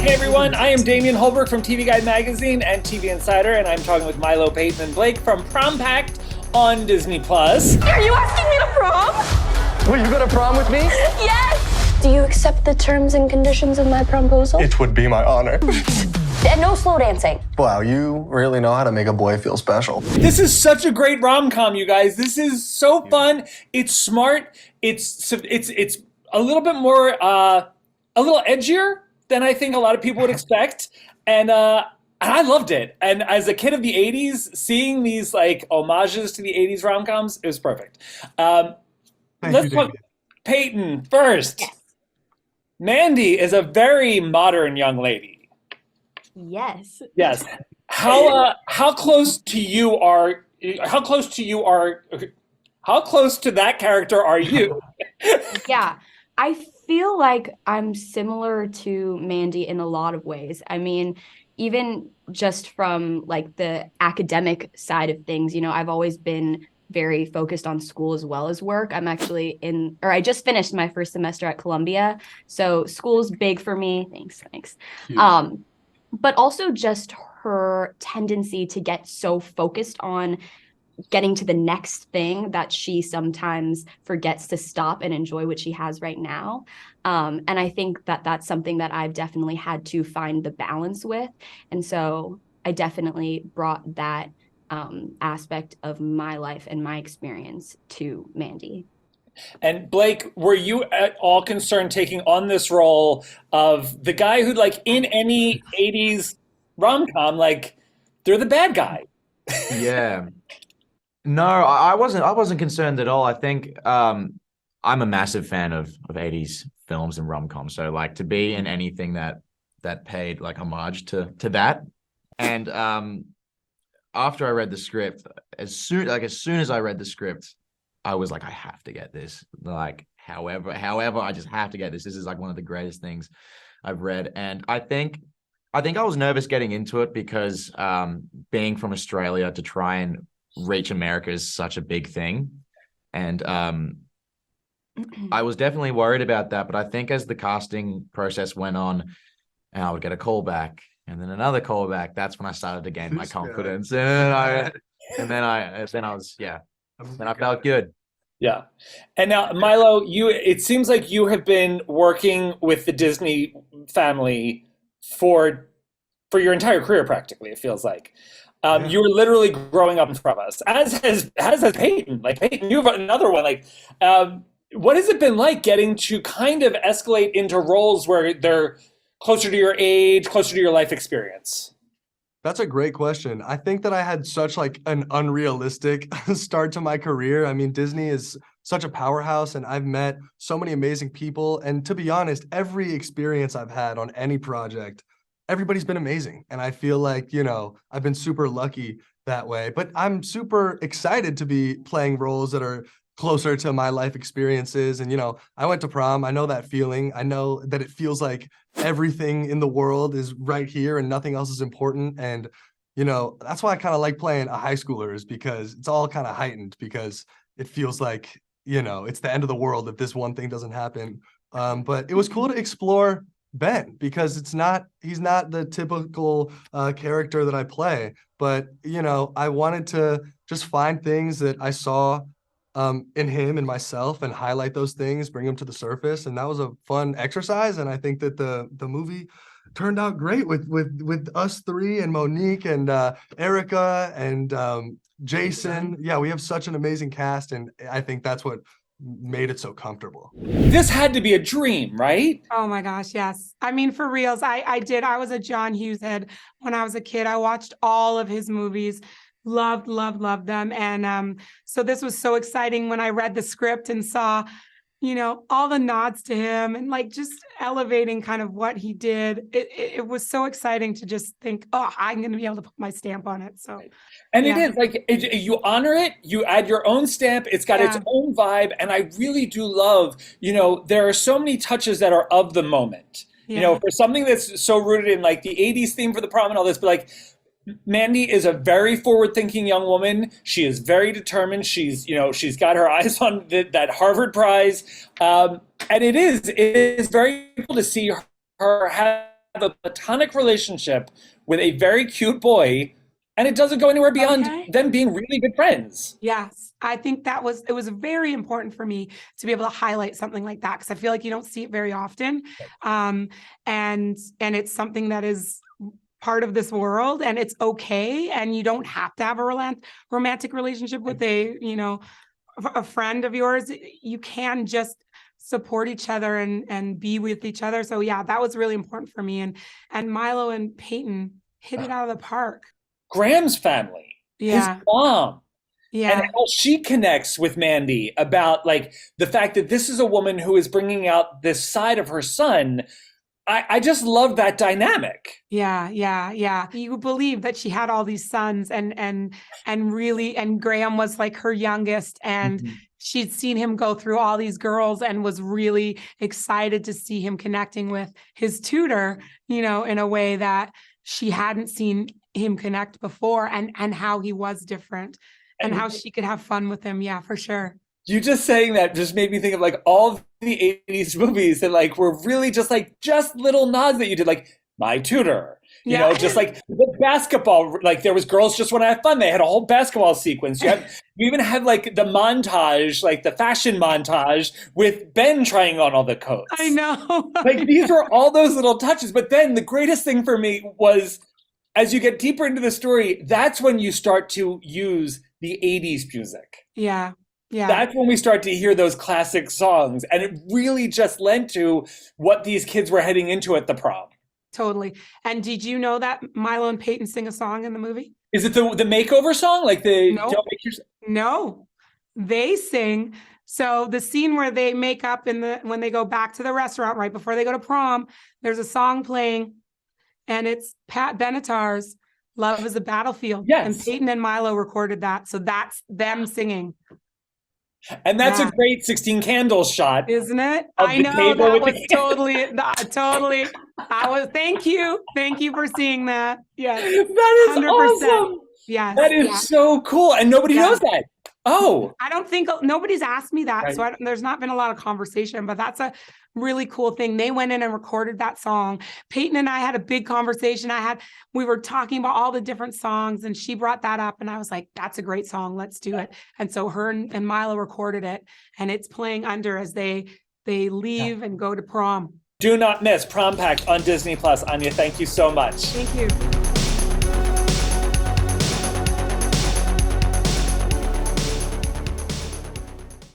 everyone. I am Damian Holbrook from TV Guide Magazine and TV Insider, and I'm talking with Milo, Peyton, and Blake from Prom Pact on Disney+. Are you asking me to prom? Will you go to prom with me? Yes! Do you accept the terms and conditions of my proposal? It would be my honor. And no slow dancing. Wow, you really know how to make a boy feel special. This is such a great rom-com, you guys. This is so fun. It's smart. It's a little bit more, a little edgier than I think a lot of people would expect. And I loved it. And as a kid of the 80s, seeing these like homages to the 80s rom-coms, it was perfect. Let's talk Peyton first. Yes. Mandy is a very modern young lady. Yes. Yes. How close to that character are you? Yeah, I feel like I'm similar to Mandy in a lot of ways. I mean, even just from like the academic side of things, you know, I've always been very focused on school as well as work. I just finished my first semester at Columbia. So school's big for me. Thanks. But also just her tendency to get so focused on getting to the next thing that she sometimes forgets to stop and enjoy what she has right now. And I think that that's something that I've definitely had to find the balance with. And so I definitely brought that aspect of my life and my experience to Mandy. And Blake, were you at all concerned taking on this role of the guy who, like, in any 80s rom-com, like, they're the bad guy? Yeah. No, I wasn't concerned at all. I think I'm a massive fan of 80s films and rom-coms. So like to be in anything that paid like homage to that. And after I read the script, as soon as I read the script, I was like, I have to get this. Like, however, I just have to get this. This is like one of the greatest things I've read. And I think I was nervous getting into it because being from Australia to try and reach America is such a big thing. And I was definitely worried about that. But I think as the casting process went on and I would get a call back and then another call back, that's when I started to gain my confidence. And then I felt good. Yeah. And now, Milo, it seems like you have been working with the Disney family for your entire career, practically, it feels like. You were literally growing up in front of us, as has Peyton. Like, Peyton, you have another one. Like, what has it been like getting to kind of escalate into roles where they're closer to your age, closer to your life experience? That's a great question. I think that I had such like an unrealistic start to my career. I mean, Disney is such a powerhouse and I've met so many amazing people. And to be honest, every experience I've had on any project, everybody's been amazing. And I feel like, you know, I've been super lucky that way, but I'm super excited to be playing roles that are closer to my life experiences. And, you know, I went to prom. I know that feeling. I know that it feels like everything in the world is right here and nothing else is important. And, you know, that's why I kind of like playing a high schooler, is because it's all kind of heightened, because it feels like, you know, it's the end of the world if this one thing doesn't happen. But it was cool to explore Ben, because he's not the typical character that I play. But, you know, I wanted to just find things that I saw in him and myself and highlight those things, bring them to the surface. And that was a fun exercise. And I think that the movie turned out great with us three and Monique and Erica and Jason. Yeah, we have such an amazing cast. And I think that's what made it so comfortable. This had to be a dream, right? Oh my gosh, yes. I mean, for reals, I was a John Hughes head when I was a kid. I watched all of his movies. Loved them. And so this was so exciting when I read the script and saw, you know, all the nods to him and like just elevating kind of what he did. It was so exciting to just think, oh, I'm going to be able to put my stamp on it. So, and yeah. It is like, you honor it, you add your own stamp, it's got its own vibe. And I really do love, you know, there are so many touches that are of the moment, you know, for something that's so rooted in like the 80s theme for the prom and all this, but like, Mandy is a very forward-thinking young woman. She is very determined. She's got her eyes on that Harvard Prize, and it is very cool to see her have a platonic relationship with a very cute boy, and it doesn't go anywhere beyond them being really good friends. Yes, I think it was very important for me to be able to highlight something like that, because I feel like you don't see it very often. And it's something that is part of this world, and it's okay. And you don't have to have a romantic relationship with a friend of yours. You can just support each other and be with each other. So yeah, that was really important for me. And Milo and Peyton hit it out of the park. Graham's family, his mom, yeah, and how she connects with Mandy about like the fact that this is a woman who is bringing out this side of her son. I just love that dynamic. Yeah. You believe that she had all these sons, and Graham was like her youngest, and she'd seen him go through all these girls and was really excited to see him connecting with his tutor, in a way that she hadn't seen him connect before, and how he was different, and how she could have fun with him. Yeah, for sure. You just saying that just made me think of like all the 80s movies that like were really just little nods that you did, like My Tutor, you know, just like the basketball, like there was Girls Just Want to Have Fun. They had a whole basketball sequence. You even had like the montage, like the fashion montage with Ben trying on all the coats. I know. Like these were all those little touches. But then the greatest thing for me was, as you get deeper into the story, that's when you start to use the 80s music. Yeah. That's when we start to hear those classic songs. And it really just lent to what these kids were heading into at the prom. Totally. And did you know that Milo and Peyton sing a song in the movie? Is it the makeover song? Like the No, they sing. So the scene where they make up when they go back to the restaurant right before they go to prom, there's a song playing, and it's Pat Benatar's "Love Is a Battlefield." Yes. And Peyton and Milo recorded that. So that's them singing. And that's a great 16 Candles shot. Isn't it? I know, that was totally. Thank you for seeing that. Yes. That is 100%. Awesome. Yes. That is so cool. And nobody knows that. Oh. I don't think nobody's asked me that. Right. So there's not been a lot of conversation, but that's a really cool thing. They went in and recorded that song. Peyton and I had a big conversation. We were talking about all the different songs, and she brought that up, and I was like, that's a great song. Let's do it. And so her and Milo recorded it, and it's playing under as they leave and go to prom. Do not miss Prom Pact on Disney Plus. Anya, thank you so much. Thank you.